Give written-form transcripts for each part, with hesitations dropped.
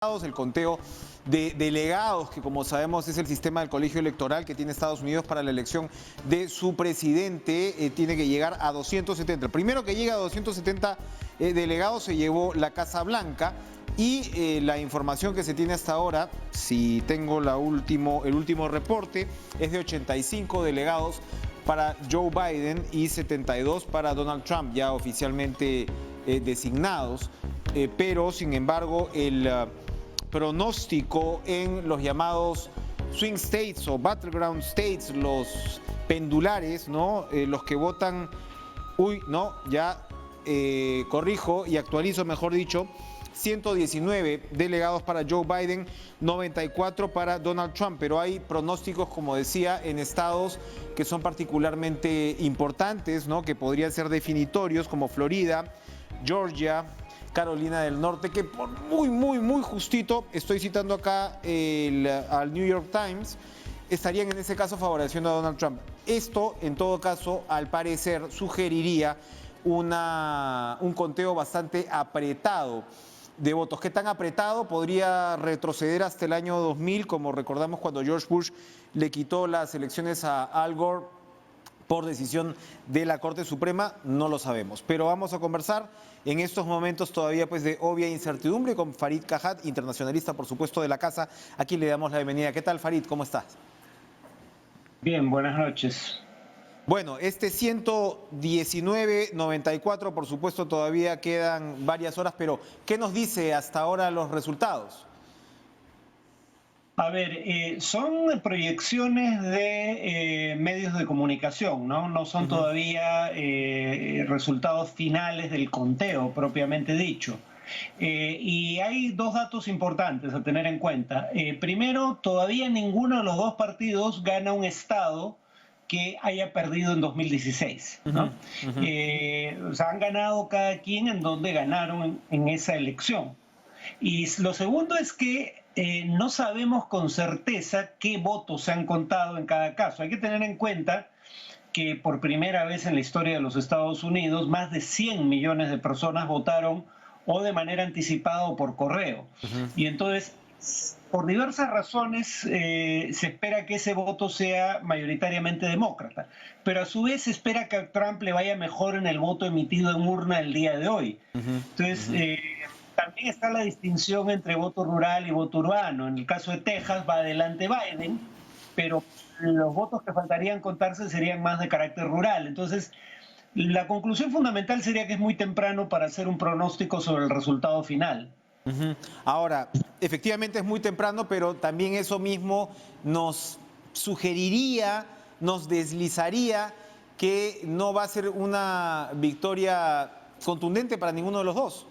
el conteo de delegados, que como sabemos es el sistema del colegio electoral que tiene Estados Unidos para la elección de su presidente, tiene que llegar a 270. El primero que llega a 270 delegados se llevó la Casa Blanca y la información que se tiene hasta ahora, si tengo el último reporte, es de 85 delegados para Joe Biden y 72 para Donald Trump, ya oficialmente designados, pero sin embargo el pronóstico en los llamados swing states o battleground states, los pendulares, ¿no? Los que votan, corrijo y actualizo, mejor dicho, 119 delegados para Joe Biden, 94 para Donald Trump, pero hay pronósticos, como decía, en estados que son particularmente importantes, ¿no? Que podrían ser definitorios, como Florida, Georgia, Carolina del Norte, que por muy justito, estoy citando acá al New York Times, estarían en ese caso favoreciendo a Donald Trump. Esto, en todo caso, al parecer, sugeriría un conteo bastante apretado de votos. ¿Qué tan apretado? Podría retroceder hasta el año 2000, como recordamos cuando George Bush le quitó las elecciones a Al Gore por decisión de la Corte Suprema, no lo sabemos. Pero vamos a conversar en estos momentos todavía pues de obvia incertidumbre con Farid Cajat, internacionalista por supuesto de la casa. Aquí le damos la bienvenida. ¿Qué tal, Farid? ¿Cómo estás? Bien, buenas noches. Bueno, este 119-94, por supuesto todavía quedan varias horas, pero ¿qué nos dice hasta ahora los resultados? A ver, son proyecciones de medios de comunicación, ¿no? No son todavía resultados finales del conteo propiamente dicho. Y hay dos datos importantes a tener en cuenta. Primero, todavía ninguno de los dos partidos gana un estado que haya perdido en 2016, ¿no? O sea, han ganado cada quien en donde ganaron en esa elección. Y lo segundo es que no sabemos con certeza qué votos se han contado en cada caso. Hay que tener en cuenta que por primera vez en la historia de los Estados Unidos, más de 100 millones de personas votaron o de manera anticipada o por correo. Y entonces, por diversas razones, se espera que ese voto sea mayoritariamente demócrata. Pero a su vez se espera que a Trump le vaya mejor en el voto emitido en urna el día de hoy. Entonces, también está la distinción entre voto rural y voto urbano. En el caso de Texas va adelante Biden, pero los votos que faltarían contarse serían más de carácter rural. Entonces, la conclusión fundamental sería que es muy temprano para hacer un pronóstico sobre el resultado final. Ahora, efectivamente es muy temprano, pero también eso mismo nos sugeriría, nos deslizaría que no va a ser una victoria contundente para ninguno de los dos.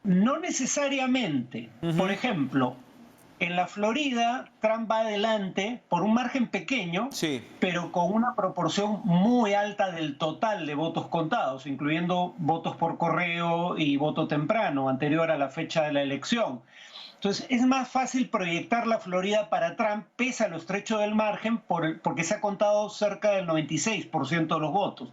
No necesariamente. Por ejemplo, en la Florida, Trump va adelante por un margen pequeño, sí, pero con una proporción muy alta del total de votos contados, incluyendo votos por correo y voto temprano, anterior a la fecha de la elección. Entonces, es más fácil proyectar la Florida para Trump, pese a lo estrecho del margen, porque se ha contado cerca del 96% de los votos.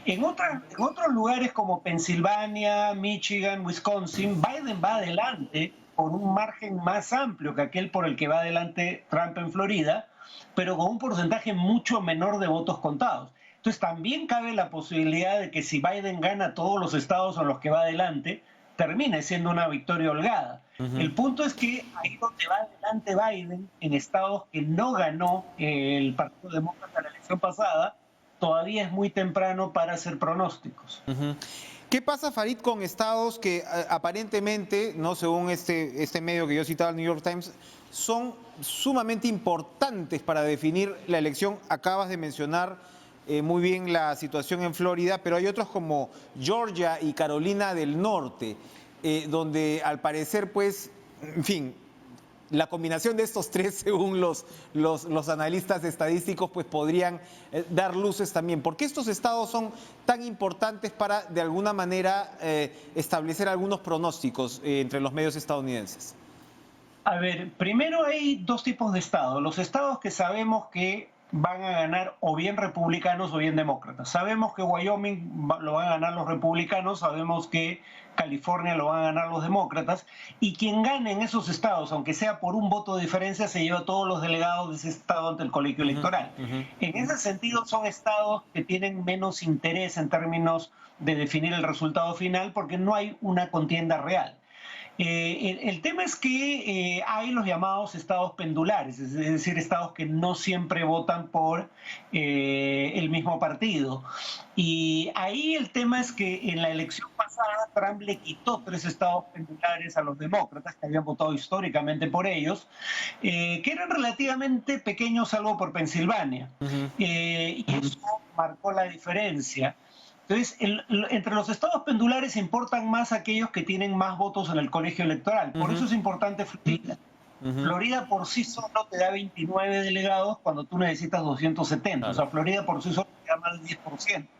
En otros lugares como Pensilvania, Michigan, Wisconsin, Biden va adelante por un margen más amplio que aquel por el que va adelante Trump en Florida, pero con un porcentaje mucho menor de votos contados. Entonces, también cabe la posibilidad de que si Biden gana todos los estados en los que va adelante, termine siendo una victoria holgada. El punto es que ahí donde va adelante Biden, en estados que no ganó el Partido Demócrata en la elección pasada, todavía es muy temprano para hacer pronósticos. ¿Qué pasa, Farid, con estados que aparentemente, no según este medio que yo citaba, el New York Times, son sumamente importantes para definir la elección? Acabas de mencionar muy bien la situación en Florida, pero hay otros como Georgia y Carolina del Norte, donde al parecer, pues, en fin, la combinación de estos tres, según los analistas estadísticos, pues podrían dar luces también. ¿Por qué estos estados son tan importantes para, de alguna manera, establecer algunos pronósticos entre los medios estadounidenses? A ver, primero hay dos tipos de estados. Los estados que sabemos que van a ganar o bien republicanos o bien demócratas. Sabemos que Wyoming lo van a ganar los republicanos, sabemos que California lo van a ganar los demócratas, y quien gane en esos estados, aunque sea por un voto de diferencia, se lleva a todos los delegados de ese estado ante el colegio electoral. En ese sentido, son estados que tienen menos interés en términos de definir el resultado final porque no hay una contienda real. El tema es que hay los llamados estados pendulares, es decir, estados que no siempre votan por el mismo partido. Y ahí el tema es que en la elección pasada Trump le quitó 3 estados pendulares a los demócratas, que habían votado históricamente por ellos, que eran relativamente pequeños, salvo por Pensilvania. Y eso marcó la diferencia. Entonces, entre los estados pendulares importan más aquellos que tienen más votos en el colegio electoral. Por eso es importante Florida. Florida por sí solo te da 29 delegados cuando tú necesitas 270. Claro. O sea, Florida por sí solo te da más del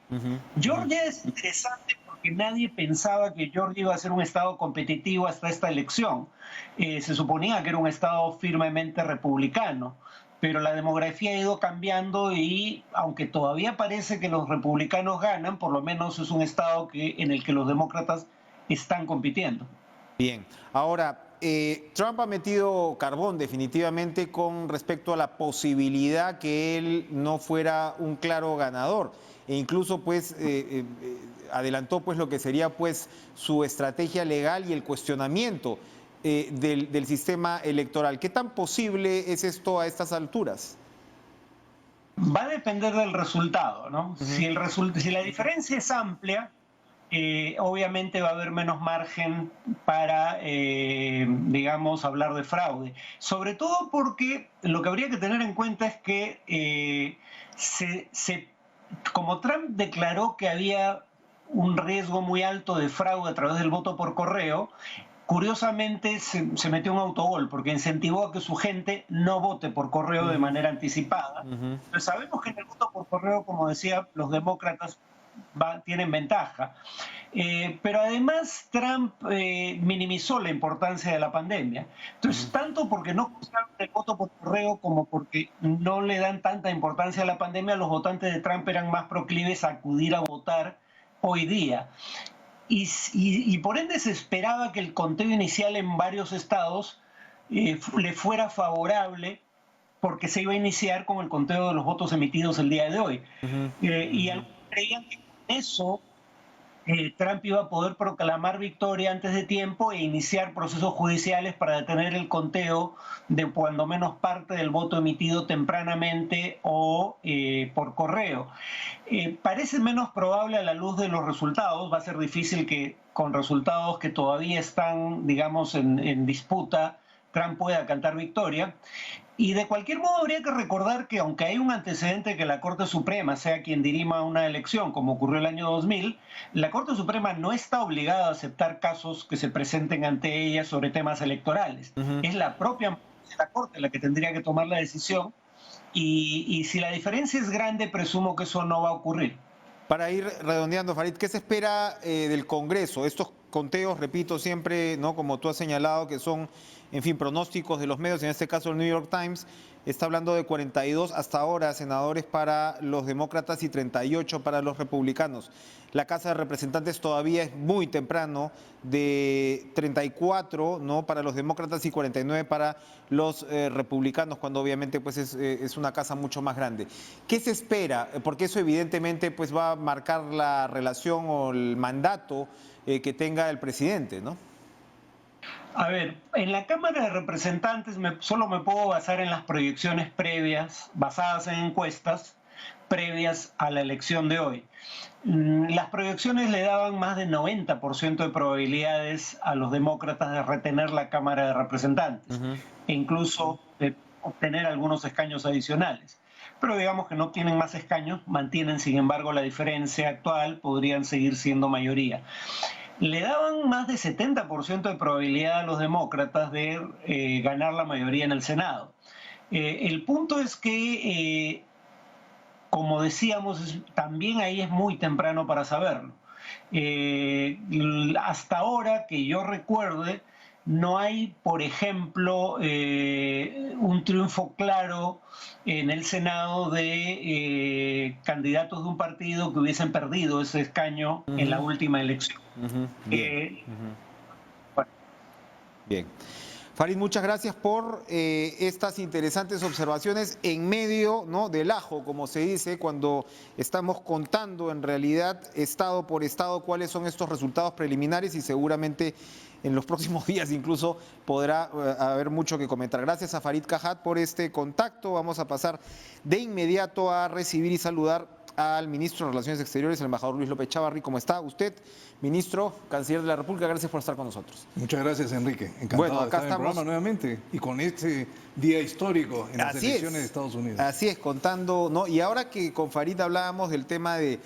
10%. Georgia es interesante porque nadie pensaba que Georgia iba a ser un estado competitivo hasta esta elección. Se suponía que era un estado firmemente republicano, pero la demografía ha ido cambiando y aunque todavía parece que los republicanos ganan, por lo menos es un estado en el que los demócratas están compitiendo. Bien, ahora, Trump ha metido carbón definitivamente con respecto a la posibilidad que él no fuera un claro ganador e incluso pues adelantó pues lo que sería pues su estrategia legal y el cuestionamiento del sistema electoral. ¿Qué tan posible es esto a estas alturas? Va a depender del resultado, ¿no? Si la diferencia es amplia, obviamente va a haber menos margen para, digamos, hablar de fraude. Sobre todo porque lo que habría que tener en cuenta es que como Trump declaró que había un riesgo muy alto de fraude a través del voto por correo, curiosamente se metió un autogol porque incentivó a que su gente no vote por correo de manera anticipada. Pero sabemos que en el voto por correo, como decía, los demócratas tienen ventaja. Pero además Trump minimizó la importancia de la pandemia. Entonces, tanto porque no usaron el voto por correo como porque no le dan tanta importancia a la pandemia, los votantes de Trump eran más proclives a acudir a votar hoy día. Y por ende se esperaba que el conteo inicial en varios estados le fuera favorable porque se iba a iniciar con el conteo de los votos emitidos el día de hoy. Y algunos creían que con eso Trump iba a poder proclamar victoria antes de tiempo e iniciar procesos judiciales para detener el conteo de cuando menos parte del voto emitido tempranamente o por correo. Parece menos probable a la luz de los resultados. Va a ser difícil que con resultados que todavía están, digamos, en disputa, Trump pueda cantar victoria. Y de cualquier modo habría que recordar que aunque hay un antecedente de que la Corte Suprema sea quien dirima una elección, como ocurrió el año 2000, la Corte Suprema no está obligada a aceptar casos que se presenten ante ella sobre temas electorales. Es la propia Corte la que tendría que tomar la decisión y si la diferencia es grande, presumo que eso no va a ocurrir. Para ir redondeando, Farid, ¿qué se espera del Congreso? Estos conteos, repito siempre, ¿no? Como tú has señalado, que son, en fin, pronósticos de los medios, en este caso el New York Times, está hablando de 42 hasta ahora senadores para los demócratas y 38 para los republicanos. La Casa de Representantes todavía es muy temprano, de 34, ¿no?, para los demócratas y 49 para los republicanos, cuando obviamente pues es una casa mucho más grande. ¿Qué se espera? Porque eso evidentemente pues va a marcar la relación o el mandato que tenga el presidente, ¿no? A ver, en la Cámara de Representantes solo me puedo basar en las proyecciones previas, basadas en encuestas previas a la elección de hoy. Las proyecciones le daban más del 90% de probabilidades a los demócratas de retener la Cámara de Representantes e incluso de obtener algunos escaños adicionales. Pero digamos que no tienen más escaños, mantienen sin embargo la diferencia actual, podrían seguir siendo mayoría. Le daban más de 70% de probabilidad a los demócratas de ganar la mayoría en el Senado. El punto es que, como decíamos, también ahí es muy temprano para saberlo. Hasta ahora, que yo recuerde, no hay, por ejemplo, un triunfo claro en el Senado de candidatos de un partido que hubiesen perdido ese escaño en la última elección. Bien. Bueno. Bien. Farid, muchas gracias por estas interesantes observaciones en medio, ¿no?, del ajo, como se dice, cuando estamos contando en realidad estado por estado cuáles son estos resultados preliminares y seguramente en los próximos días incluso podrá haber mucho que comentar. Gracias a Farid Cajat por este contacto. Vamos a pasar de inmediato a recibir y saludar al ministro de Relaciones Exteriores, el embajador Luis López Chávarri. ¿Cómo está usted, ministro, canciller de la República? Gracias por estar con nosotros. Muchas gracias, Enrique. Encantado de estar en el programa nuevamente y con este día histórico en las elecciones de Estados Unidos. Así es, contando, ¿no? Y ahora que con Farid hablábamos del tema de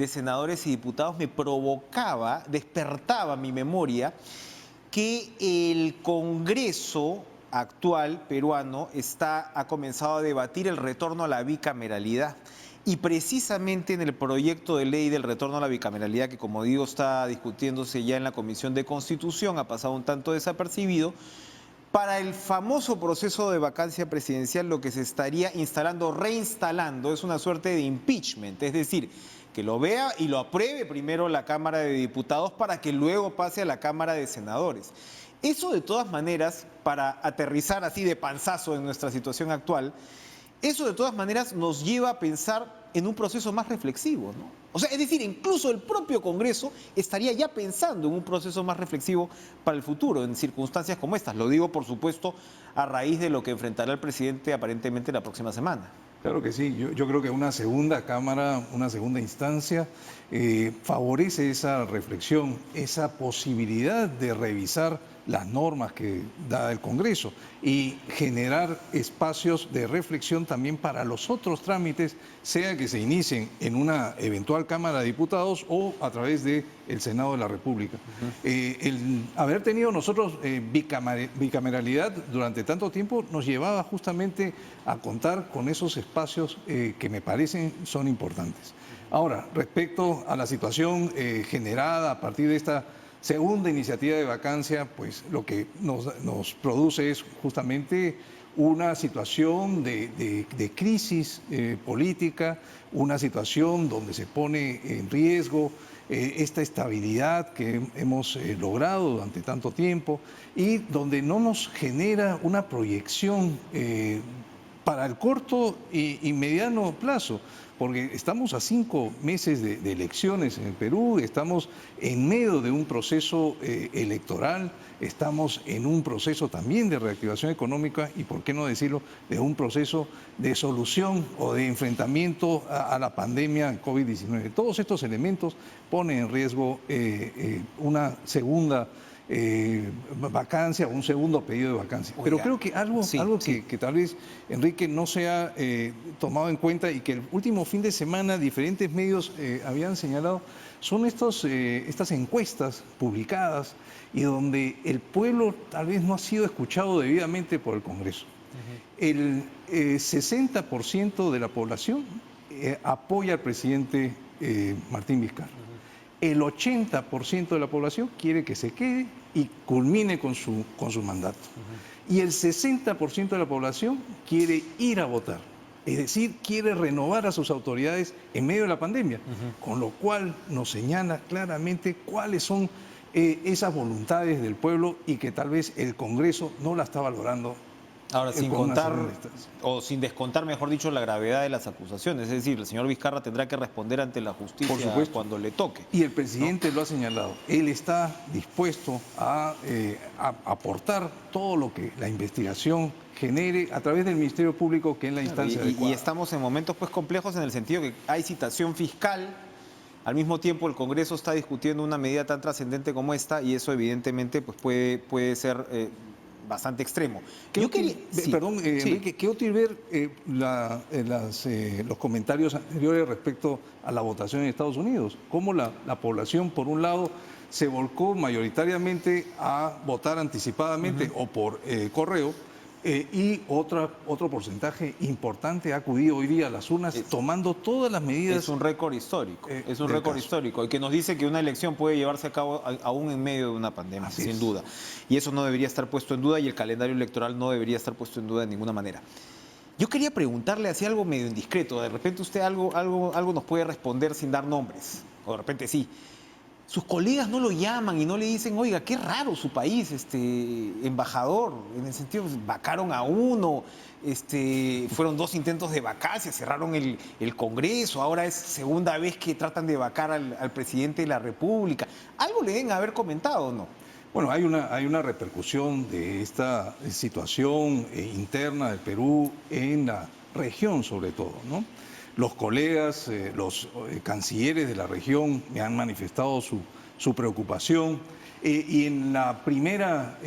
senadores y diputados, me provocaba, despertaba mi memoria que el Congreso actual peruano ha comenzado a debatir el retorno a la bicameralidad. Y precisamente en el proyecto de ley del retorno a la bicameralidad, que como digo está discutiéndose ya en la Comisión de Constitución, ha pasado un tanto desapercibido, para el famoso proceso de vacancia presidencial lo que se estaría reinstalando, es una suerte de impeachment, es decir, que lo vea y lo apruebe primero la Cámara de Diputados para que luego pase a la Cámara de Senadores. Eso de todas maneras, para aterrizar así de panzazo en nuestra situación actual, eso de todas maneras nos lleva a pensar en un proceso más reflexivo, ¿no? O sea, es decir, incluso el propio Congreso estaría ya pensando en un proceso más reflexivo para el futuro, en circunstancias como estas. Lo digo, por supuesto, a raíz de lo que enfrentará el presidente aparentemente la próxima semana. Claro que sí, yo creo que una segunda Cámara, una segunda instancia, favorece esa reflexión, esa posibilidad de revisar las normas que da el Congreso y generar espacios de reflexión también para los otros trámites, sea que se inicien en una eventual Cámara de Diputados o a través del Senado de la República. El haber tenido nosotros bicameralidad durante tanto tiempo nos llevaba justamente a contar con esos espacios que me parecen son importantes. Ahora, respecto a la situación generada a partir de esta segunda iniciativa de vacancia, pues lo que nos produce es justamente una situación de crisis política, una situación donde se pone en riesgo esta estabilidad que hemos logrado durante tanto tiempo y donde no nos genera una proyección para el corto y mediano plazo, porque estamos a 5 meses de elecciones en el Perú, estamos en medio de un proceso electoral, estamos en un proceso también de reactivación económica y, por qué no decirlo, de un proceso de solución o de enfrentamiento a la pandemia COVID-19. Todos estos elementos ponen en riesgo una segunda vacancia o un segundo pedido de vacancia. Pero creo que algo que tal vez, Enrique, no se ha tomado en cuenta y que el último fin de semana diferentes medios habían señalado son estas encuestas publicadas y donde el pueblo tal vez no ha sido escuchado debidamente por el Congreso. El 60% de la población apoya al presidente Martín Vizcarra. El 80% de la población quiere que se quede y culmine con su mandato. Y el 60% de la población quiere ir a votar. Es decir, quiere renovar a sus autoridades en medio de la pandemia, con lo cual nos señala claramente cuáles son esas voluntades del pueblo y que tal vez el Congreso no la está valorando. Ahora, sin contar, o sin descontar, mejor dicho, la gravedad de las acusaciones. Es decir, el señor Vizcarra tendrá que responder ante la justicia cuando le toque. Y el presidente lo ha señalado. Él está dispuesto a aportar todo lo que la investigación genere a través del Ministerio Público, que es la instancia adecuada. Y estamos en momentos pues complejos en el sentido que hay citación fiscal. Al mismo tiempo, el Congreso está discutiendo una medida tan trascendente como esta y eso evidentemente pues puede ser bastante extremo. Enrique, qué útil ver los comentarios anteriores respecto a la votación en Estados Unidos. Cómo la población, por un lado, se volcó mayoritariamente a votar anticipadamente o por correo, Y otro porcentaje importante ha acudido hoy día a las urnas tomando todas las medidas. Es un récord histórico, es un del récord caso. histórico, y que nos dice que una elección puede llevarse a cabo aún en medio de una pandemia, Así sin es. duda. Y eso no debería estar puesto en duda, y el calendario electoral no debería estar puesto en duda de ninguna manera. Yo quería preguntarle así algo medio indiscreto, de repente usted algo nos puede responder sin dar nombres, o de repente sí. Sus colegas no lo llaman y no le dicen, oiga, qué raro su país, embajador, en el sentido, pues, vacaron a uno, fueron 2 intentos de vacar, se cerraron el Congreso, ahora es segunda vez que tratan de vacar al presidente de la República. Algo le deben haber comentado, ¿o no? Bueno, hay una repercusión de esta situación interna del Perú en la región sobre todo, ¿no? Los colegas, los cancilleres de la región me han manifestado su preocupación y en la primera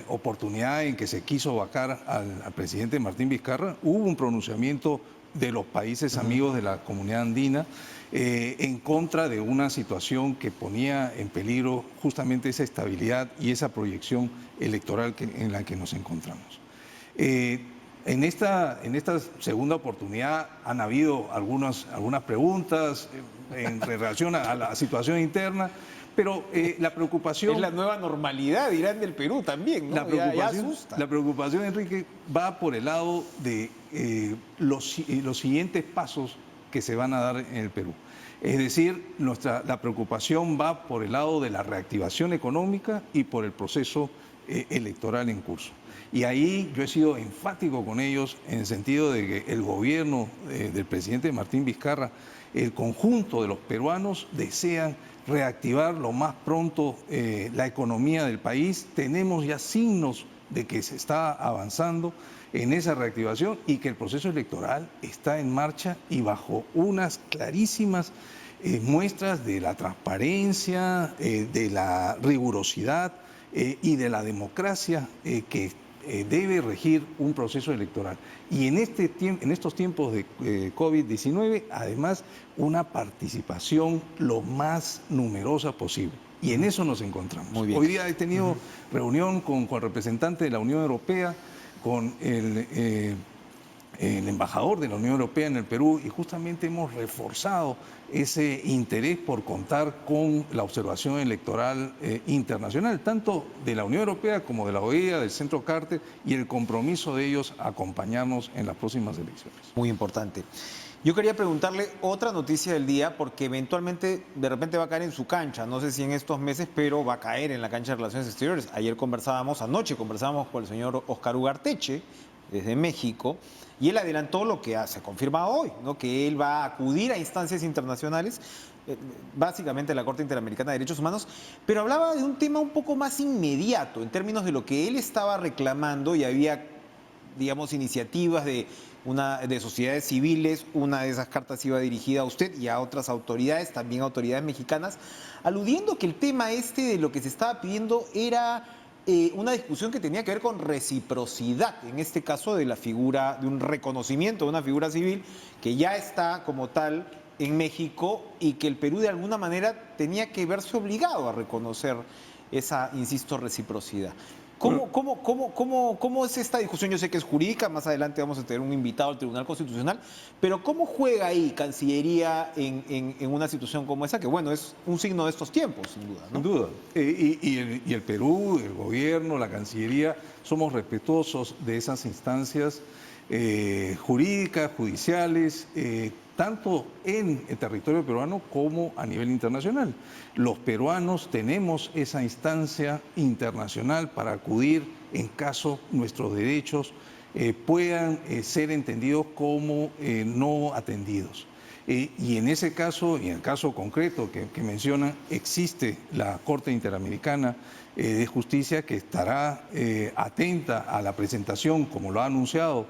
oportunidad en que se quiso vacar al presidente Martín Vizcarra, hubo un pronunciamiento de los países amigos de la comunidad andina en contra de una situación que ponía en peligro justamente esa estabilidad y esa proyección electoral en la que nos encontramos. En esta segunda oportunidad han habido algunas preguntas en relación a la situación interna, pero la preocupación... Es la nueva normalidad, dirán, del Perú también, ¿no? Ya asusta. La preocupación, Enrique, va por el lado de los siguientes pasos que se van a dar en el Perú. Es decir, la preocupación va por el lado de la reactivación económica y por el proceso electoral en curso. Y ahí yo he sido enfático con ellos en el sentido de que el gobierno del presidente Martín Vizcarra, el conjunto de los peruanos desean reactivar lo más pronto la economía del país. Tenemos ya signos de que se está avanzando en esa reactivación y que el proceso electoral está en marcha y bajo unas clarísimas muestras de la transparencia, de la rigurosidad y de la democracia que debe regir un proceso electoral. Y en estos tiempos de COVID-19, además, una participación lo más numerosa posible. Y en eso nos encontramos. Muy bien. Hoy día he tenido reunión con el representante de la Unión Europea, con el embajador de la Unión Europea en el Perú, y justamente hemos reforzado ese interés por contar con la observación electoral internacional, tanto de la Unión Europea como de la OEA, del Centro Carter, y el compromiso de ellos a acompañarnos en las próximas elecciones. Muy importante. Yo quería preguntarle otra noticia del día, porque eventualmente de repente va a caer en su cancha, no sé si en estos meses, pero va a caer en la cancha de Relaciones Exteriores. Anoche conversábamos con el señor Óscar Ugarteche, desde México, y él adelantó lo que se confirma hoy, ¿no? Que él va a acudir a instancias internacionales, básicamente la Corte Interamericana de Derechos Humanos, pero hablaba de un tema un poco más inmediato, en términos de lo que él estaba reclamando, y había, digamos, iniciativas de sociedades civiles. Una de esas cartas iba dirigida a usted y a otras autoridades, también autoridades mexicanas, aludiendo que el tema de lo que se estaba pidiendo era una discusión que tenía que ver con reciprocidad, en este caso de la figura, de un reconocimiento de una figura civil que ya está como tal en México, y que el Perú de alguna manera tenía que verse obligado a reconocer esa, insisto, reciprocidad. ¿Cómo es esta discusión? Yo sé que es jurídica, más adelante vamos a tener un invitado al Tribunal Constitucional, pero ¿cómo juega ahí Cancillería en una situación como esa? Que bueno, es un signo de estos tiempos, sin duda, ¿no? Sin duda. Y el Perú, el gobierno, la Cancillería, somos respetuosos de esas instancias jurídicas, judiciales, tanto en el territorio peruano como a nivel internacional. Los peruanos tenemos esa instancia internacional para acudir en caso nuestros derechos puedan ser entendidos como no atendidos. Y en ese caso, y en el caso concreto que mencionan, existe la Corte Interamericana de Justicia que estará atenta a la presentación, como lo ha anunciado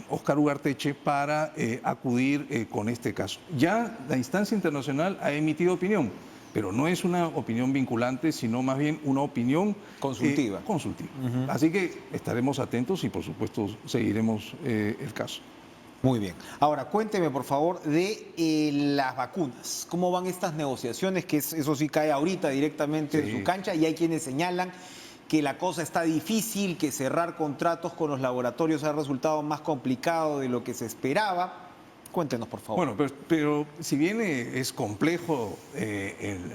Óscar Ugarteche, para acudir con este caso. Ya la instancia internacional ha emitido opinión, pero no es una opinión vinculante, sino más bien una opinión consultiva. Así que estaremos atentos y por supuesto seguiremos el caso. Muy bien. Ahora, cuénteme, por favor, de las vacunas. ¿Cómo van estas negociaciones? Que eso sí cae ahorita directamente en su cancha, y hay quienes señalan que la cosa está difícil, que cerrar contratos con los laboratorios ha resultado más complicado de lo que se esperaba. Cuéntenos, por favor. Bueno, pero si bien es complejo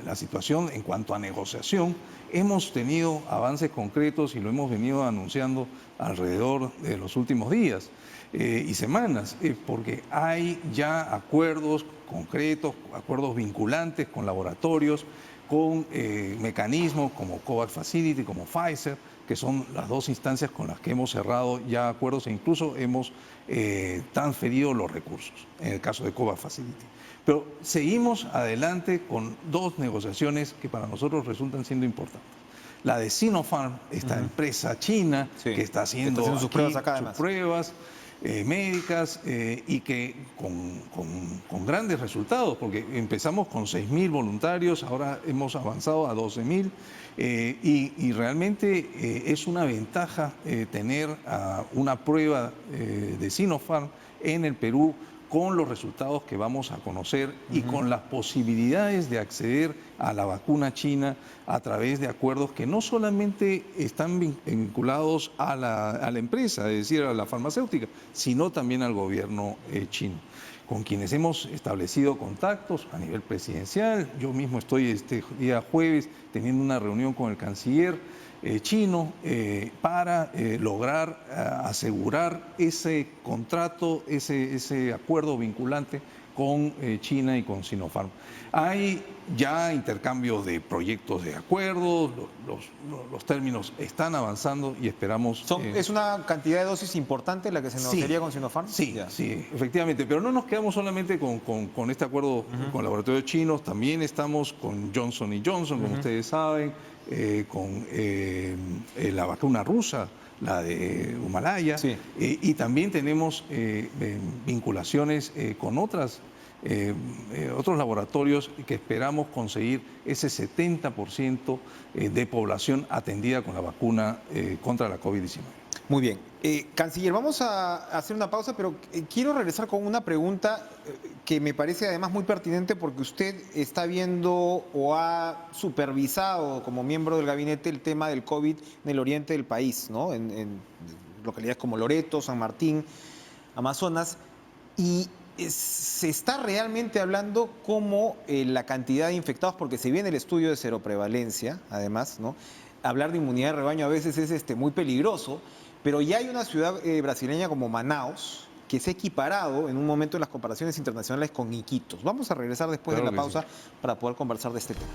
la situación en cuanto a negociación, hemos tenido avances concretos y lo hemos venido anunciando alrededor de los últimos días y semanas, porque hay ya acuerdos concretos, acuerdos vinculantes con laboratorios, con mecanismos como COVAX Facility, como Pfizer, que son las dos instancias con las que hemos cerrado ya acuerdos e incluso hemos transferido los recursos, en el caso de COVAX Facility. Pero seguimos adelante con dos negociaciones que para nosotros resultan siendo importantes. La de Sinopharm, esta empresa china que está haciendo sus pruebas acá, además. sus pruebas médicas y que con grandes resultados, porque empezamos con 6.000 voluntarios, ahora hemos avanzado a 12.000 y realmente es una ventaja tener una prueba de Sinopharm en el Perú con los resultados que vamos a conocer y con las posibilidades de acceder a la vacuna china a través de acuerdos que no solamente están vinculados a la empresa, es decir, a la farmacéutica, sino también al gobierno chino, con quienes hemos establecido contactos a nivel presidencial. Yo mismo estoy este día jueves teniendo una reunión con el canciller chino para lograr asegurar ese contrato, ese acuerdo vinculante con China y con Sinopharm. Hay ya intercambio de proyectos de acuerdos, los términos están avanzando y esperamos... ¿Es una cantidad de dosis importante la que se negociaría con Sinopharm? Sí, sí, efectivamente, pero no nos quedamos solamente con este acuerdo con laboratorios chinos, también estamos con Johnson & Johnson, como ustedes saben, con la vacuna rusa, la de Humalaya, y también tenemos vinculaciones con otros laboratorios que esperamos conseguir ese 70% de población atendida con la vacuna contra la COVID-19. Muy bien. Canciller, vamos a hacer una pausa, pero quiero regresar con una pregunta que me parece además muy pertinente porque usted está viendo o ha supervisado como miembro del gabinete el tema del COVID en el oriente del país, ¿no? En localidades como Loreto, San Martín, Amazonas, y se está realmente hablando como la cantidad de infectados, porque se viene el estudio de seroprevalencia, además, ¿no? Hablar de inmunidad de rebaño a veces es muy peligroso, pero ya hay una ciudad brasileña como Manaus que se ha equiparado en un momento en las comparaciones internacionales con Iquitos. Vamos a regresar después de la pausa para poder conversar de este tema.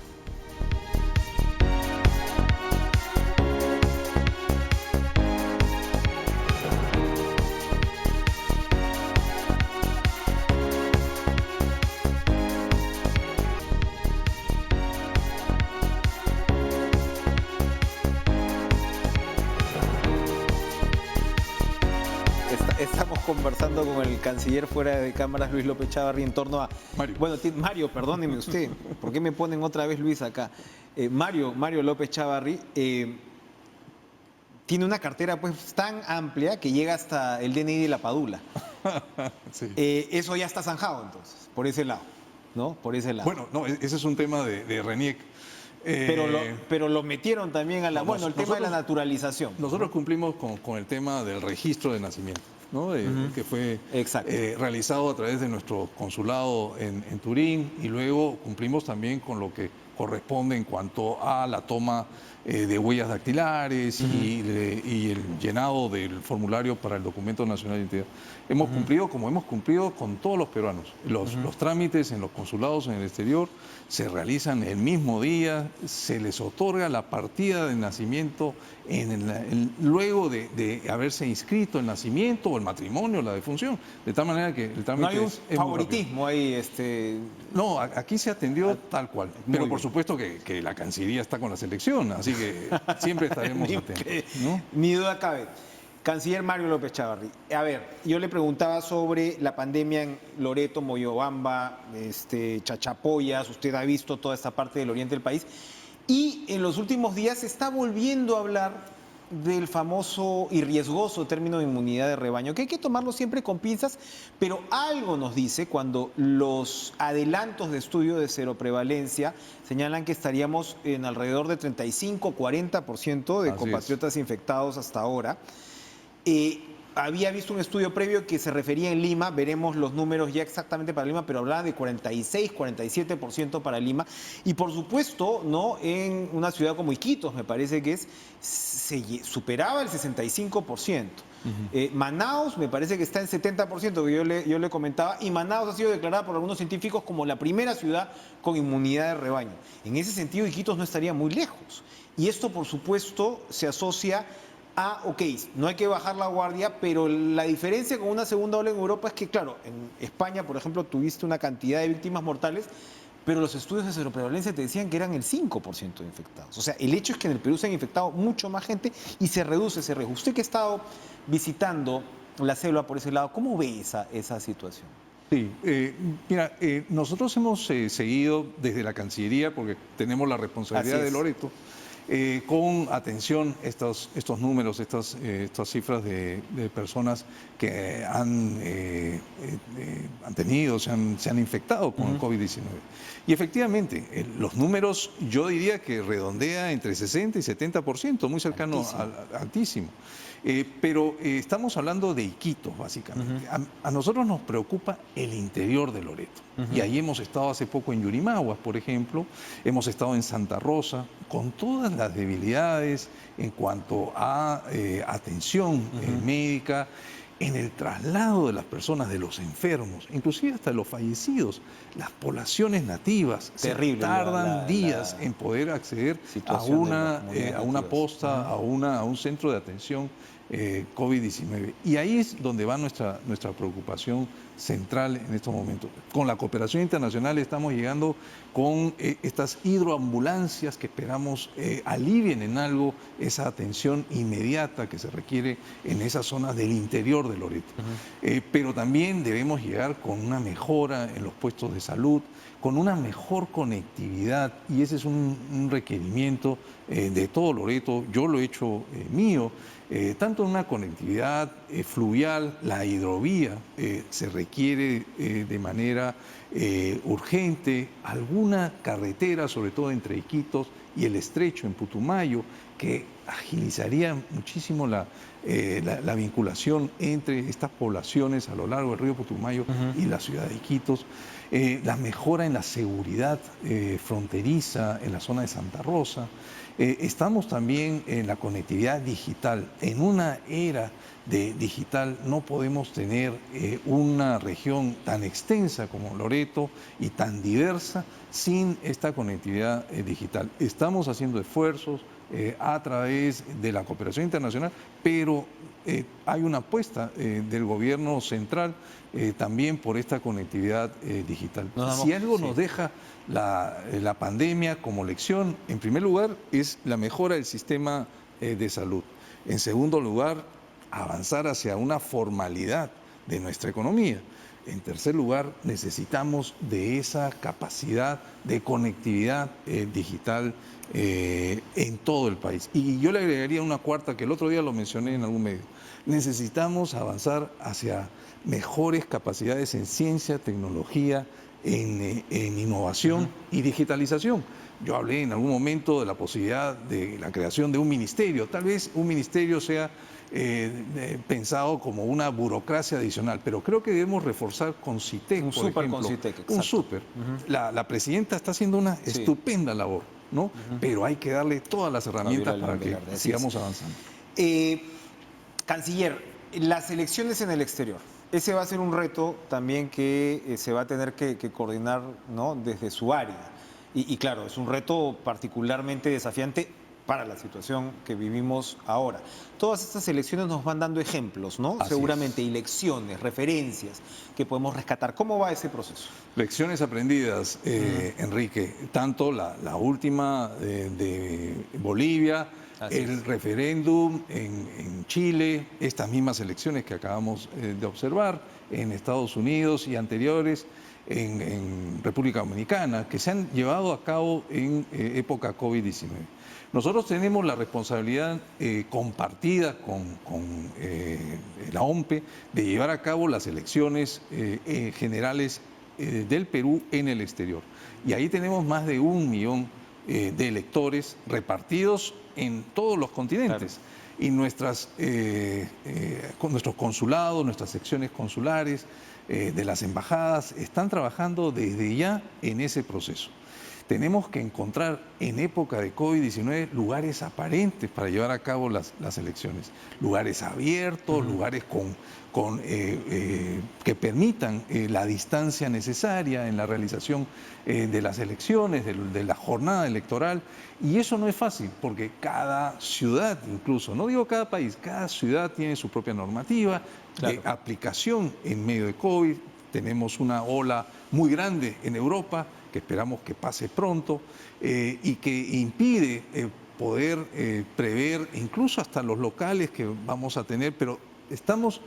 Estamos conversando con el canciller fuera de cámaras, Luis López Chávarri, en torno a... Mario. Bueno, Mario, perdóneme usted, ¿por qué me ponen otra vez Luis acá? Mario López Chávarri tiene una cartera pues tan amplia que llega hasta el DNI de la Padula. Sí. Eso ya está zanjado entonces, por ese lado, ¿no? Por ese lado. Bueno, no, ese es un tema de RENIEC. Pero lo metieron también a la... Bueno, el tema de la naturalización. Nosotros cumplimos con el tema del registro de nacimiento, ¿no? Que fue realizado a través de nuestro consulado en Turín, y luego cumplimos también con lo que corresponde en cuanto a la toma de huellas dactilares y el llenado del formulario para el documento nacional de identidad. Hemos cumplido, como hemos cumplido con todos los peruanos. Los trámites en los consulados en el exterior se realizan el mismo día, se les otorga la partida de nacimiento luego de haberse inscrito el nacimiento o el matrimonio, la defunción, de tal manera que el trámite no hay un es favoritismo ahí. No, aquí se atendió tal cual, pero por supuesto que la Cancillería está con la selección, así que siempre estaremos atentos, ¿no? Ni duda cabe. Canciller Mario López Chávarri, a ver, yo le preguntaba sobre la pandemia en Loreto, Moyobamba, Chachapoyas, usted ha visto toda esta parte del oriente del país, y en los últimos días se está volviendo a hablar del famoso y riesgoso término de inmunidad de rebaño, que hay que tomarlo siempre con pinzas, pero algo nos dice cuando los adelantos de estudio de seroprevalencia señalan que estaríamos en alrededor de 35-40% de compatriotas infectados hasta ahora. Había visto un estudio previo que se refería en Lima, veremos los números ya exactamente para Lima, pero hablaba de 46-47% para Lima. Y por supuesto, ¿no?, en una ciudad como Iquitos, me parece que se superaba el 65%. Manaus me parece que está en 70%, que yo le comentaba, y Manaus ha sido declarada por algunos científicos como la primera ciudad con inmunidad de rebaño. En ese sentido, Iquitos no estaría muy lejos. Y esto, por supuesto, se asocia ok, no hay que bajar la guardia, pero la diferencia con una segunda ola en Europa es que, claro, en España, por ejemplo, tuviste una cantidad de víctimas mortales, pero los estudios de seroprevalencia te decían que eran el 5% de infectados. O sea, el hecho es que en el Perú se han infectado mucho más gente y se reduce ese riesgo. Usted que ha estado visitando la selva por ese lado, ¿cómo ve esa situación? Sí, mira, nosotros hemos seguido desde la Cancillería, porque tenemos la responsabilidad de Loreto, con atención estos números, estas cifras de personas que han tenido, se han infectado con el COVID-19. Y efectivamente, los números yo diría que redondea entre 60 y 70%, muy cercano altísimo. Pero estamos hablando de Iquitos, básicamente. A nosotros nos preocupa el interior de Loreto. Y ahí hemos estado hace poco en Yurimaguas, por ejemplo. Hemos estado en Santa Rosa, con todas las debilidades en cuanto a atención médica, en el traslado de las personas, de los enfermos, inclusive hasta de los fallecidos. Las poblaciones nativas tardan días en poder acceder a una posta, a un centro de atención COVID-19. Y ahí es donde va nuestra preocupación central en estos momentos. Con la cooperación internacional estamos llegando con estas hidroambulancias que esperamos alivien en algo esa atención inmediata que se requiere en esas zonas del interior de Loreto. Pero también debemos llegar con una mejora en los puestos de salud, con una mejor conectividad, y ese es un requerimiento de todo Loreto. Yo lo he hecho mío, tanto en una conectividad fluvial, la hidrovía se requiere de manera urgente, alguna carretera, sobre todo entre Iquitos y el Estrecho en Putumayo, que agilizaría muchísimo la vinculación entre estas poblaciones a lo largo del río Putumayo y la ciudad de Iquitos. La mejora en la seguridad fronteriza en la zona de Santa Rosa. Estamos también en la conectividad digital. En una era digital no podemos tener una región tan extensa como Loreto y tan diversa sin esta conectividad digital. Estamos haciendo esfuerzos a través de la cooperación internacional, pero hay una apuesta del gobierno central también por esta conectividad digital. Si algo nos deja la pandemia como lección, en primer lugar, es la mejora del sistema de salud. En segundo lugar, avanzar hacia una formalidad de nuestra economía. En tercer lugar, necesitamos de esa capacidad de conectividad digital en todo el país. Y yo le agregaría una cuarta, que el otro día lo mencioné en algún medio. Necesitamos avanzar hacia mejores capacidades en ciencia, tecnología, en innovación y digitalización. Yo hablé en algún momento de la posibilidad de la creación de un ministerio. Tal vez un ministerio sea pensado como una burocracia adicional, pero creo que debemos reforzar CONCITEC, por ejemplo. CONCITEC, un súper. La presidenta está haciendo una estupenda labor, ¿no? Pero hay que darle todas las herramientas para que sigamos avanzando. Canciller, las elecciones en el exterior. Ese va a ser un reto también que se va a tener que coordinar, ¿no?, desde su área. Y claro, es un reto particularmente desafiante para la situación que vivimos ahora. Todas estas elecciones nos van dando ejemplos, ¿no? Seguramente, y lecciones, referencias que podemos rescatar. ¿Cómo va ese proceso? Lecciones aprendidas, Enrique. Tanto la última de Bolivia, el referéndum en Chile, estas mismas elecciones que acabamos de observar en Estados Unidos y anteriores en República Dominicana, que se han llevado a cabo en época COVID-19. Nosotros tenemos la responsabilidad compartida con la OMPE de llevar a cabo las elecciones generales del Perú en el exterior. Y ahí tenemos más de 1 millón de electores repartidos en todos los continentes. Claro. Y con nuestros consulados, nuestras secciones consulares de las embajadas están trabajando desde ya en ese proceso. Tenemos que encontrar en época de COVID-19 lugares aparentes para llevar a cabo las elecciones, lugares abiertos, lugares que permitan la distancia necesaria en la realización de las elecciones, de la jornada electoral. Y eso no es fácil, porque cada ciudad, incluso, no digo cada país, cada ciudad tiene su propia normativa de aplicación en medio de COVID. Tenemos una ola muy grande en Europa, que esperamos que pase pronto, y que impide poder prever incluso hasta los locales que vamos a tener, pero estamos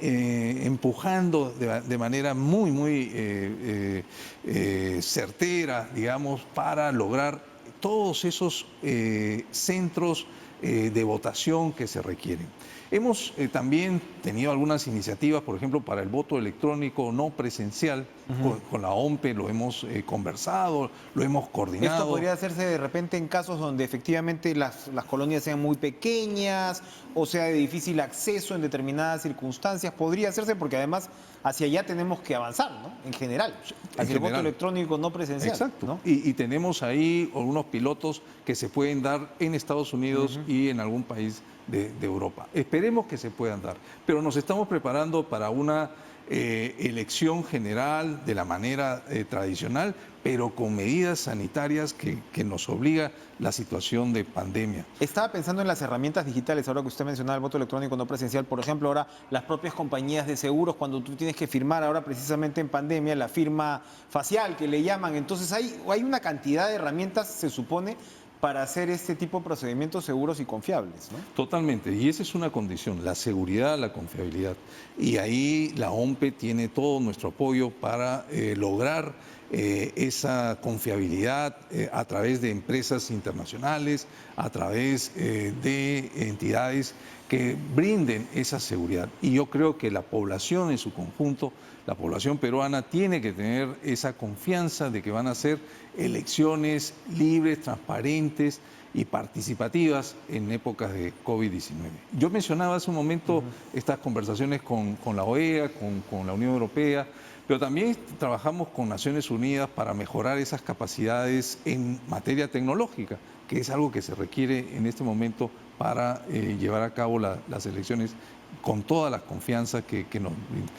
empujando de manera muy certera, digamos, para lograr todos esos centros de votación que se requieren. Hemos también tenido algunas iniciativas, por ejemplo, para el voto electrónico no presencial. Con la OMPE lo hemos conversado, lo hemos coordinado. ¿Esto podría hacerse de repente en casos donde efectivamente las colonias sean muy pequeñas o sea de difícil acceso en determinadas circunstancias? Podría hacerse porque además hacia allá tenemos que avanzar, ¿no? En general, hacia el voto electrónico no presencial. Exacto, ¿no? Y tenemos ahí algunos pilotos que se pueden dar en Estados Unidos y en algún país de Europa. Esperemos que se puedan dar, pero nos estamos preparando para una elección general de la manera tradicional, pero con medidas sanitarias que nos obliga la situación de pandemia. Estaba pensando en las herramientas digitales, ahora que usted mencionaba el voto electrónico no presencial, por ejemplo, ahora las propias compañías de seguros, cuando tú tienes que firmar ahora precisamente en pandemia, la firma facial que le llaman, entonces hay una cantidad de herramientas, se supone, para hacer este tipo de procedimientos seguros y confiables, ¿no? Totalmente, y esa es una condición, la seguridad, la confiabilidad. Y ahí la OMPE tiene todo nuestro apoyo para lograr esa confiabilidad a través de empresas internacionales, a través de entidades que brinden esa seguridad. Y yo creo que la población en su conjunto, la población peruana, tiene que tener esa confianza de que van a ser elecciones libres, transparentes y participativas en épocas de COVID-19. Yo mencionaba hace un momento estas conversaciones con la OEA, con la Unión Europea, pero también trabajamos con Naciones Unidas para mejorar esas capacidades en materia tecnológica, que es algo que se requiere en este momento para llevar a cabo las elecciones con toda la confianza que nos brinda.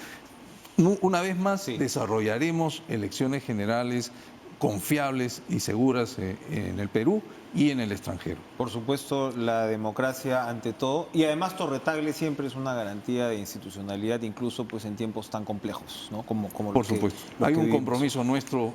Una vez más, desarrollaremos elecciones generales confiables y seguras en el Perú y en el extranjero. Por supuesto, la democracia ante todo, y además Torre Tagle siempre es una garantía de institucionalidad, incluso pues en tiempos tan complejos, ¿no? Como por supuesto, hay un compromiso nuestro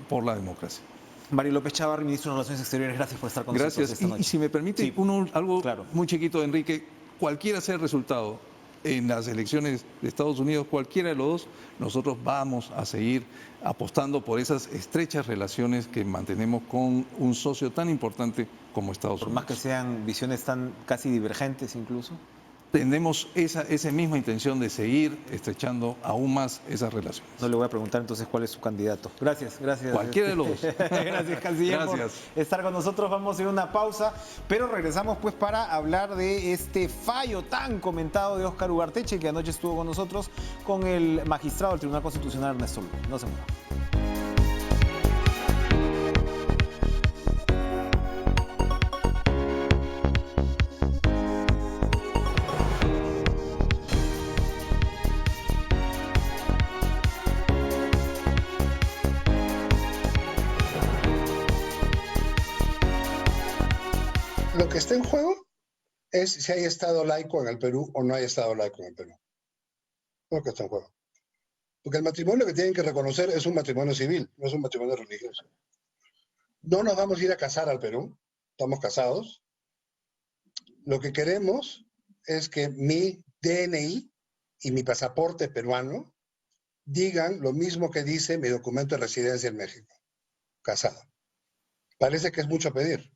por la democracia. Mario López Chávarri, ministro de Relaciones Exteriores, gracias por estar con nosotros esta noche. Y si me permite, algo muy chiquito, Enrique, cualquiera sea el resultado en las elecciones de Estados Unidos, cualquiera de los dos, nosotros vamos a seguir apostando por esas estrechas relaciones que mantenemos con un socio tan importante como Estados Unidos. Por más que sean visiones tan casi divergentes incluso. Tenemos esa misma intención de seguir estrechando aún más esas relaciones. No le voy a preguntar entonces cuál es su candidato. Gracias. Cualquiera de los dos. Gracias, canciller, por estar con nosotros. Vamos a ir a una pausa, pero regresamos pues para hablar de este fallo tan comentado de Óscar Ugarteche, que anoche estuvo con nosotros, con el magistrado del Tribunal Constitucional, Ernesto Lugo. No se mueva. Lo que está en juego es si hay Estado laico en el Perú o no hay Estado laico en el Perú. Lo que está en juego. Porque el matrimonio que tienen que reconocer es un matrimonio civil, no es un matrimonio religioso. No nos vamos a ir a casar al Perú, estamos casados. Lo que queremos es que mi DNI y mi pasaporte peruano digan lo mismo que dice mi documento de residencia en México. Casado. Parece que es mucho pedir.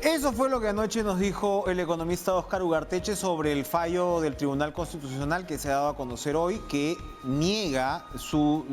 Eso fue lo que anoche nos dijo el economista Óscar Ugarteche sobre el fallo del Tribunal Constitucional que se ha dado a conocer hoy, que niega su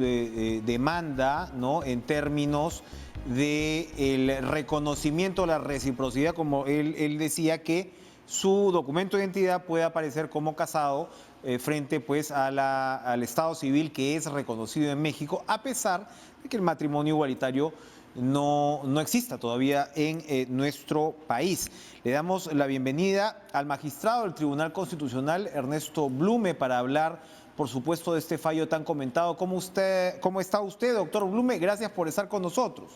demanda, ¿no?, en términos del reconocimiento, la reciprocidad, como él decía, que su documento de identidad puede aparecer como casado frente pues al Estado civil que es reconocido en México, a pesar de que el matrimonio igualitario no exista todavía en nuestro país. Le damos la bienvenida al magistrado del Tribunal Constitucional, Ernesto Blume, para hablar, por supuesto, de este fallo tan comentado. ¿Cómo está usted, doctor Blume? Gracias por estar con nosotros.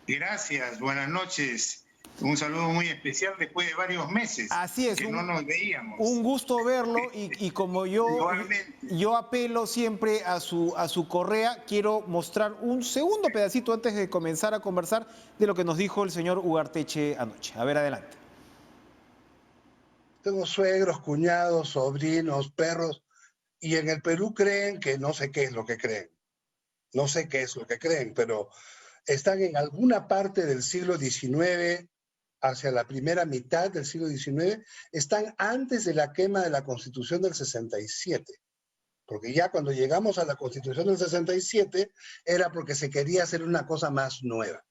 Gracias, buenas noches. Un saludo muy especial después de varios meses. Así es, que no nos veíamos. Un gusto verlo y como yo apelo siempre a su correa, quiero mostrar un segundo pedacito antes de comenzar a conversar de lo que nos dijo el señor Ugarteche anoche. A ver, adelante. Tengo suegros, cuñados, sobrinos, perros, y en el Perú creen que no sé qué es lo que creen. No sé qué es lo que creen, pero están en alguna parte del siglo XIX, hacia la primera mitad del siglo XIX, están antes de la quema de la Constitución del 67. Porque ya cuando llegamos a la Constitución del 67 era porque se quería hacer una cosa más nueva.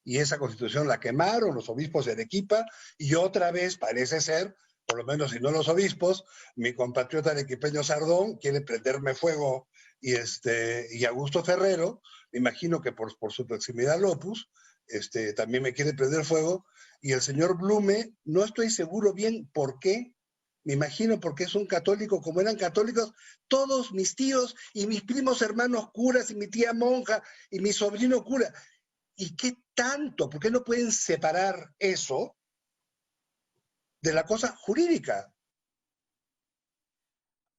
Y esa Constitución la quemaron los obispos de Arequipa y otra vez parece ser, por lo menos si no los obispos, mi compatriota arequipeño Sardón quiere prenderme fuego y Augusto Ferrero, me imagino que por su proximidad al Opus, también me quiere prender fuego, y el señor Blume, no estoy seguro bien por qué, me imagino porque es un católico, como eran católicos todos mis tíos y mis primos hermanos curas y mi tía monja y mi sobrino cura. ¿Y qué tanto? ¿Por qué no pueden separar eso de la cosa jurídica?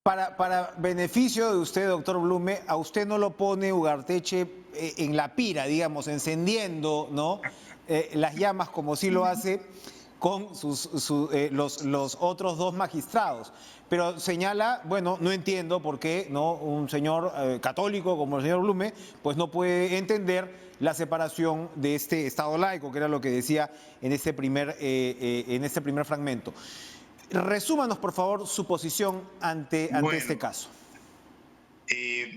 Para beneficio de usted, doctor Blume, a usted no lo pone Ugarteche en la pira, digamos, encendiendo, ¿no?, las llamas como sí lo hace con los otros dos magistrados. Pero señala, bueno, no entiendo por qué, ¿no?, un señor católico como el señor Blume pues no puede entender la separación de este Estado laico, que era lo que decía en este primer fragmento. Resúmanos, por favor, su posición ante este caso.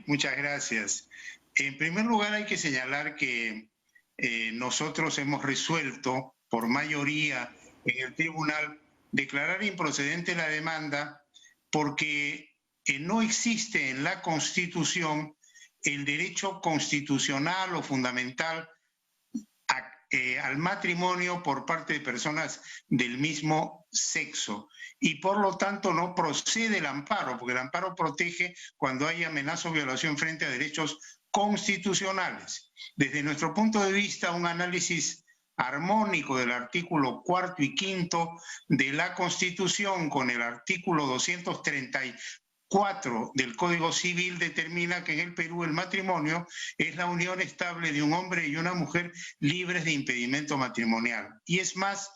Muchas gracias. En primer lugar, hay que señalar que nosotros hemos resuelto por mayoría en el tribunal declarar improcedente la demanda porque no existe en la Constitución el derecho constitucional o fundamental al matrimonio por parte de personas del mismo sexo, y por lo tanto no procede el amparo, porque el amparo protege cuando hay amenaza o violación frente a derechos constitucionales. Desde nuestro punto de vista, un análisis armónico del artículo 4 y 5 de la Constitución con el artículo 234 del Código Civil determina que en el Perú el matrimonio es la unión estable de un hombre y una mujer libres de impedimento matrimonial. Y es más,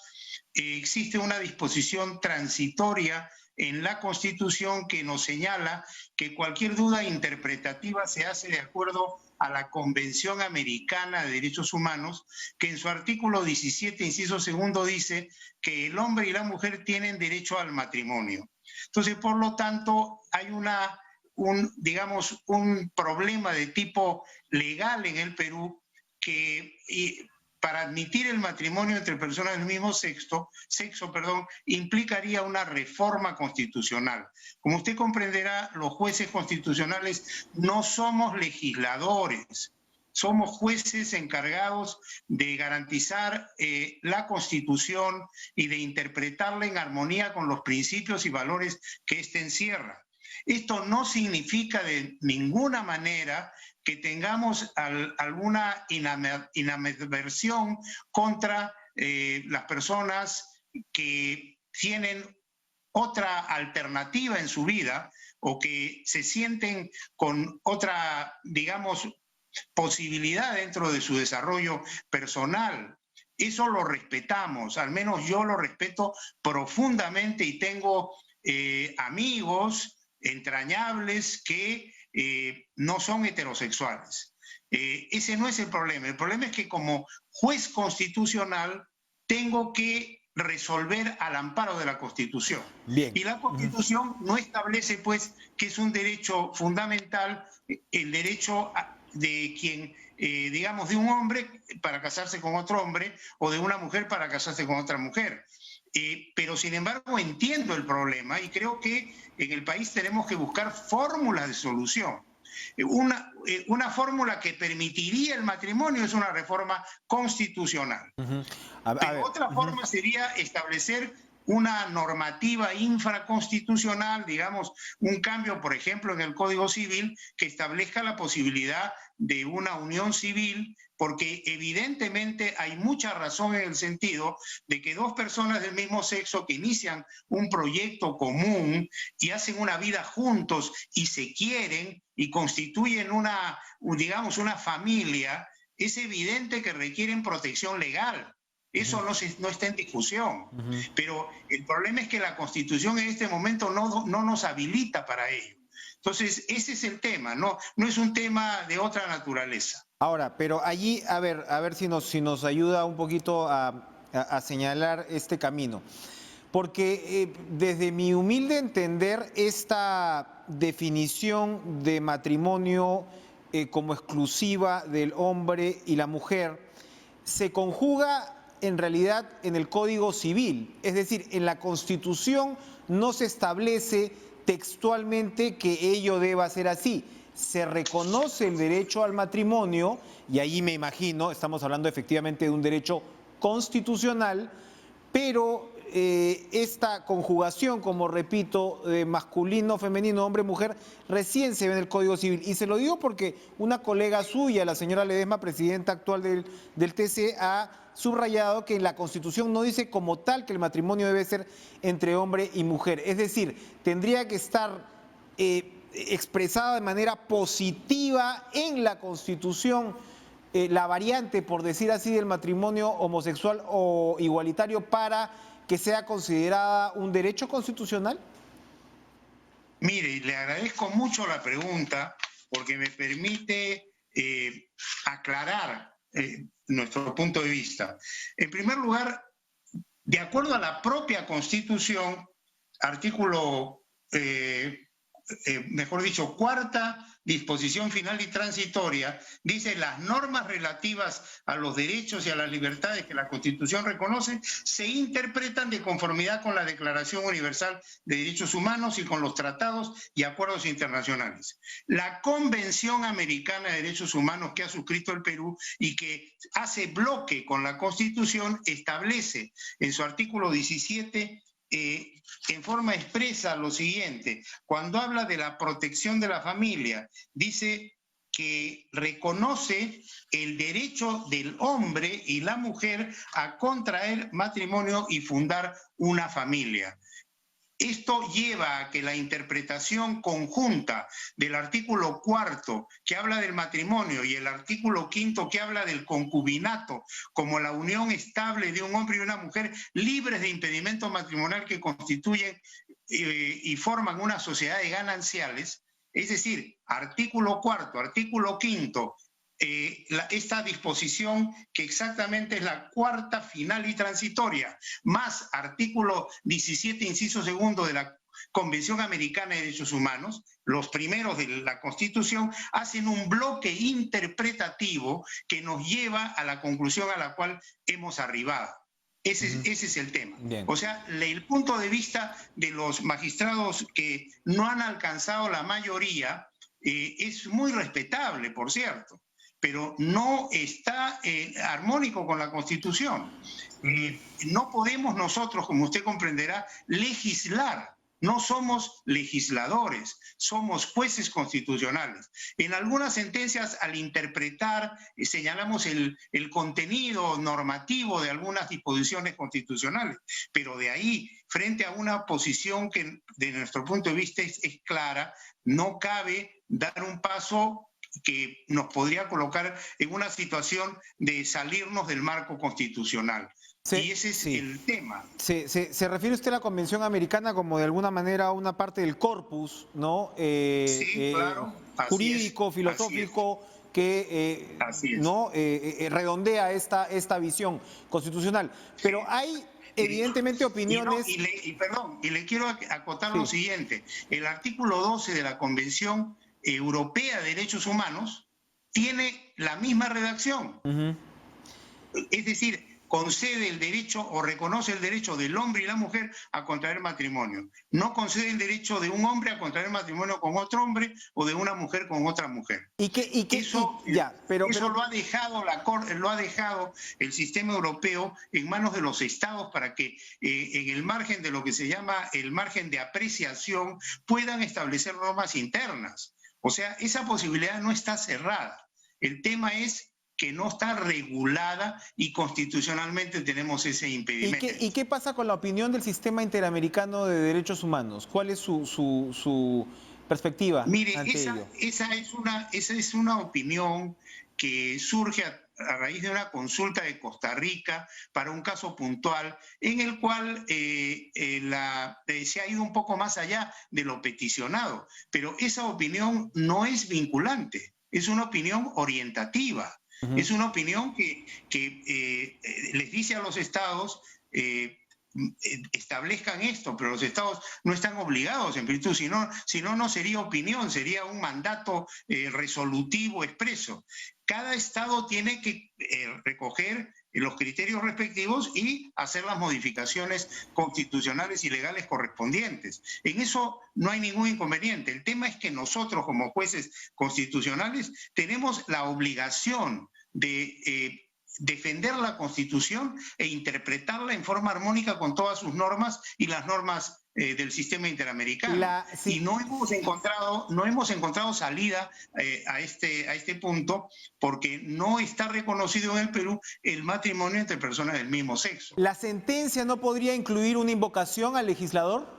existe una disposición transitoria en la Constitución que nos señala que cualquier duda interpretativa se hace de acuerdo a la Convención Americana de Derechos Humanos, que en su artículo 17, inciso segundo, dice que el hombre y la mujer tienen derecho al matrimonio. Entonces, por lo tanto, hay digamos, un problema de tipo legal en el Perú que para admitir el matrimonio entre personas del mismo sexo, implicaría una reforma constitucional. Como usted comprenderá, los jueces constitucionales no somos legisladores, somos jueces encargados de garantizar la Constitución y de interpretarla en armonía con los principios y valores que ésta encierra. Esto no significa de ninguna manera que tengamos alguna animadversión contra las personas que tienen otra alternativa en su vida o que se sienten con otra, digamos, posibilidad dentro de su desarrollo personal. Eso lo respetamos, al menos yo lo respeto profundamente y tengo amigos entrañables que no son heterosexuales. Ese no es el problema. El problema es que como juez constitucional tengo que resolver al amparo de la Constitución. Bien. Y la Constitución no establece, pues, que es un derecho fundamental, el derecho de quien, digamos, de un hombre para casarse con otro hombre o de una mujer para casarse con otra mujer. Pero, sin embargo, entiendo el problema y creo que en el país tenemos que buscar fórmulas de solución. Una fórmula que permitiría el matrimonio es una reforma constitucional. Pero otra forma sería establecer una normativa infraconstitucional, digamos, un cambio, por ejemplo, en el Código Civil que establezca la posibilidad de una unión civil, porque evidentemente hay mucha razón en el sentido de que dos personas del mismo sexo que inician un proyecto común y hacen una vida juntos y se quieren y constituyen digamos, una familia, es evidente que requieren protección legal. Eso no está en discusión. Pero el problema es que la Constitución en este momento no nos habilita para ello. Entonces, ese es el tema, no es un tema de otra naturaleza. Ahora, pero allí, a ver si nos ayuda un poquito a señalar este camino. Porque desde mi humilde entender, esta definición de matrimonio como exclusiva del hombre y la mujer se conjuga en realidad en el Código Civil. Es decir, en la Constitución no se establece textualmente que ello deba ser así. Se reconoce el derecho al matrimonio, y ahí me imagino, estamos hablando efectivamente de un derecho constitucional, pero esta conjugación, como repito, de masculino, femenino, hombre, mujer, recién se ve en el Código Civil. Y se lo digo porque una colega suya, la señora Ledesma, presidenta actual del TC, ha subrayado que en la Constitución no dice como tal que el matrimonio debe ser entre hombre y mujer. Es decir, tendría que estar expresada de manera positiva en la Constitución la variante, por decir así, del matrimonio homosexual o igualitario para que sea considerada un derecho constitucional. Mire, le agradezco mucho la pregunta porque me permite aclarar nuestro punto de vista. En primer lugar, de acuerdo a la propia Constitución, artículo, mejor dicho, cuarta disposición final y transitoria, dice: las normas relativas a los derechos y a las libertades que la Constitución reconoce se interpretan de conformidad con la Declaración Universal de Derechos Humanos y con los tratados y acuerdos internacionales. La Convención Americana de Derechos Humanos que ha suscrito el Perú y que hace bloque con la Constitución establece en su artículo 17 en forma expresa lo siguiente: cuando habla de la protección de la familia, dice que reconoce el derecho del hombre y la mujer a contraer matrimonio y fundar una familia. Esto lleva a que la interpretación conjunta del artículo cuarto, que habla del matrimonio, y el artículo quinto, que habla del concubinato, como la unión estable de un hombre y una mujer libres de impedimento matrimonial que constituyen y forman una sociedad de gananciales, es decir, artículo cuarto, artículo quinto, esta disposición que exactamente es la cuarta final y transitoria, más artículo 17, inciso segundo de la Convención Americana de Derechos Humanos, los primeros de la Constitución, hacen un bloque interpretativo que nos lleva a la conclusión a la cual hemos arribado. Ese es el tema. Bien. O sea, el punto de vista de los magistrados que no han alcanzado la mayoría es muy respetable, por cierto, pero no está armónico con la Constitución. No podemos nosotros, como usted comprenderá, legislar. No somos legisladores, somos jueces constitucionales. En algunas sentencias, al interpretar, señalamos el contenido normativo de algunas disposiciones constitucionales, pero de ahí, frente a una posición que de nuestro punto de vista es clara, no cabe dar un paso que nos podría colocar en una situación de salirnos del marco constitucional. Sí, y ese es el tema. ¿Se refiere usted a la Convención Americana como de alguna manera una parte del corpus, ¿no? Sí, claro. Jurídico, filosófico, que Así es. ¿no? Redondea esta visión constitucional. Pero hay evidentemente opiniones... Y le quiero acotar Sí. lo siguiente. El artículo 12 de la Convención Europea de Derechos Humanos tiene la misma redacción. Ujú. Es decir, concede el derecho o reconoce el derecho del hombre y la mujer a contraer matrimonio. No concede el derecho de un hombre a contraer matrimonio con otro hombre o de una mujer con otra mujer. Eso lo ha dejado lo ha dejado el sistema europeo en manos de los estados para que en el margen de lo que se llama el margen de apreciación puedan establecer normas internas. O sea, esa posibilidad no está cerrada. El tema es que no está regulada y constitucionalmente tenemos ese impedimento. ¿Y qué pasa con la opinión del Sistema Interamericano de Derechos Humanos? ¿Cuál es su perspectiva Mire, ante ello? esa es una opinión que surge a raíz de una consulta de Costa Rica para un caso puntual en el cual se ha ido un poco más allá de lo peticionado, pero esa opinión no es vinculante, es una opinión orientativa. Uh-huh. Es una opinión que les dice a los estados establezcan esto, pero los estados no están obligados en virtud, si no sería opinión, sería un mandato resolutivo expreso. Cada estado tiene que recoger los criterios respectivos y hacer las modificaciones constitucionales y legales correspondientes. En eso no hay ningún inconveniente. El tema es que nosotros, como jueces constitucionales, tenemos la obligación de defender la Constitución e interpretarla en forma armónica con todas sus normas y las normas del sistema interamericano. Y no hemos encontrado salida a este punto porque no está reconocido en el Perú el matrimonio entre personas del mismo sexo. ¿La sentencia no podría incluir una invocación al legislador?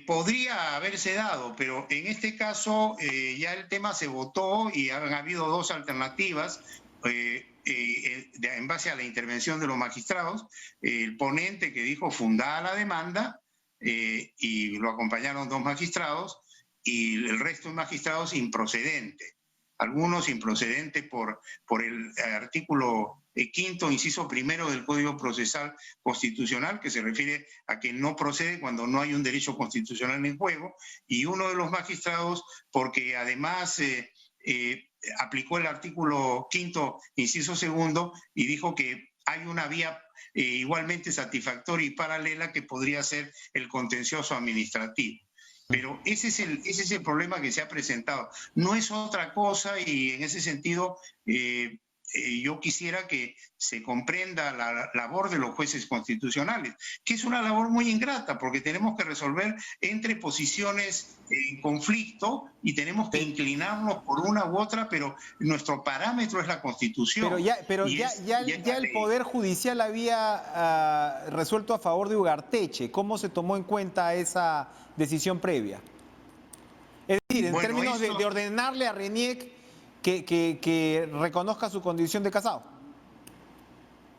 Podría haberse dado, pero en este caso ya el tema se votó y han habido dos alternativas en base a la intervención de los magistrados. El ponente que dijo fundada la demanda y lo acompañaron dos magistrados y el resto de magistrados improcedente. Algunos improcedentes por el artículo 5º, inciso primero del Código Procesal Constitucional, que se refiere a que no procede cuando no hay un derecho constitucional en juego, y uno de los magistrados porque además aplicó el artículo 5º, inciso segundo, y dijo que hay una vía igualmente satisfactoria y paralela que podría ser el contencioso administrativo. Pero ese es el problema que se ha presentado. No es otra cosa y en ese sentido yo quisiera que se comprenda la labor de los jueces constitucionales, que es una labor muy ingrata porque tenemos que resolver entre posiciones en conflicto y tenemos que inclinarnos por una u otra, pero nuestro parámetro es la Constitución. Pero ya el Poder Judicial había resuelto a favor de Ugarteche. ¿Cómo se tomó en cuenta esa decisión previa? Es decir, en términos de ordenarle a Reñec que reconozca su condición de casado.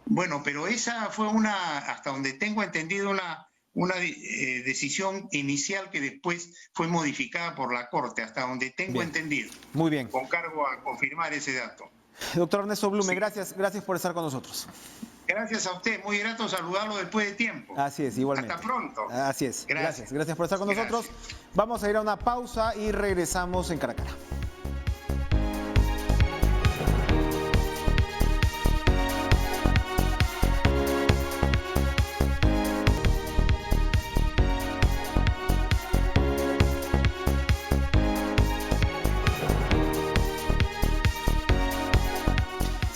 Bueno, pero esa fue hasta donde tengo entendido, una decisión inicial que después fue modificada por la Corte, hasta donde tengo entendido. Muy bien. Con cargo a confirmar ese dato. Doctor Ernesto Blume, gracias por estar con nosotros. Gracias a usted, muy grato saludarlo después de tiempo. Así es, igualmente. Hasta pronto. Así es, gracias por estar con nosotros. Vamos a ir a una pausa y regresamos en Cara a Cara.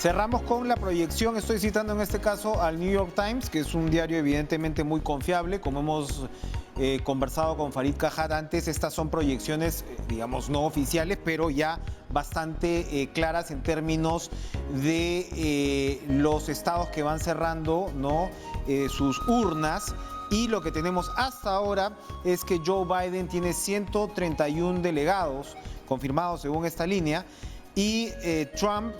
Cerramos con la proyección, estoy citando en este caso al New York Times, que es un diario evidentemente muy confiable, como hemos conversado con Farid Cajat antes. Estas son proyecciones, digamos, no oficiales, pero ya bastante claras en términos de los estados que van cerrando, ¿no? Sus urnas. Y lo que tenemos hasta ahora es que Joe Biden tiene 131 delegados confirmados según esta línea. Y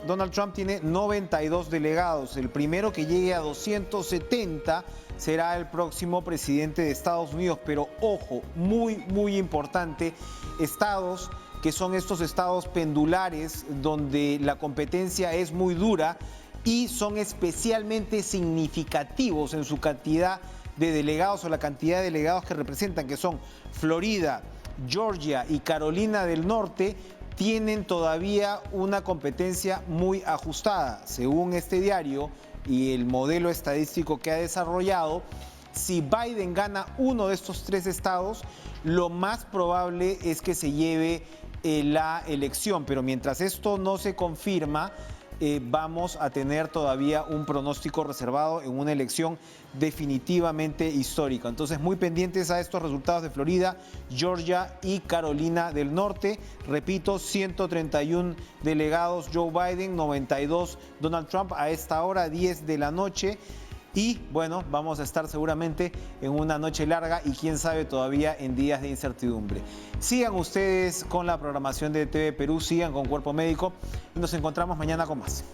Donald Trump tiene 92 delegados. El primero que llegue a 270 será el próximo presidente de Estados Unidos. Pero ojo, muy importante, estados que son estos estados pendulares donde la competencia es muy dura y son especialmente significativos en su cantidad de delegados o la cantidad de delegados que representan, que son Florida, Georgia y Carolina del Norte, tienen todavía una competencia muy ajustada. Según este diario y el modelo estadístico que ha desarrollado, si Biden gana uno de estos 3 estados, lo más probable es que se lleve la elección. Pero mientras esto no se confirma, vamos a tener todavía un pronóstico reservado en una elección definitivamente histórica. Entonces, muy pendientes a estos resultados de Florida, Georgia y Carolina del Norte. Repito, 131 delegados Joe Biden, 92 Donald Trump a esta hora, 10 de la noche. Y bueno, vamos a estar seguramente en una noche larga y quién sabe todavía en días de incertidumbre. Sigan ustedes con la programación de TV Perú, sigan con Cuerpo Médico y nos encontramos mañana con más.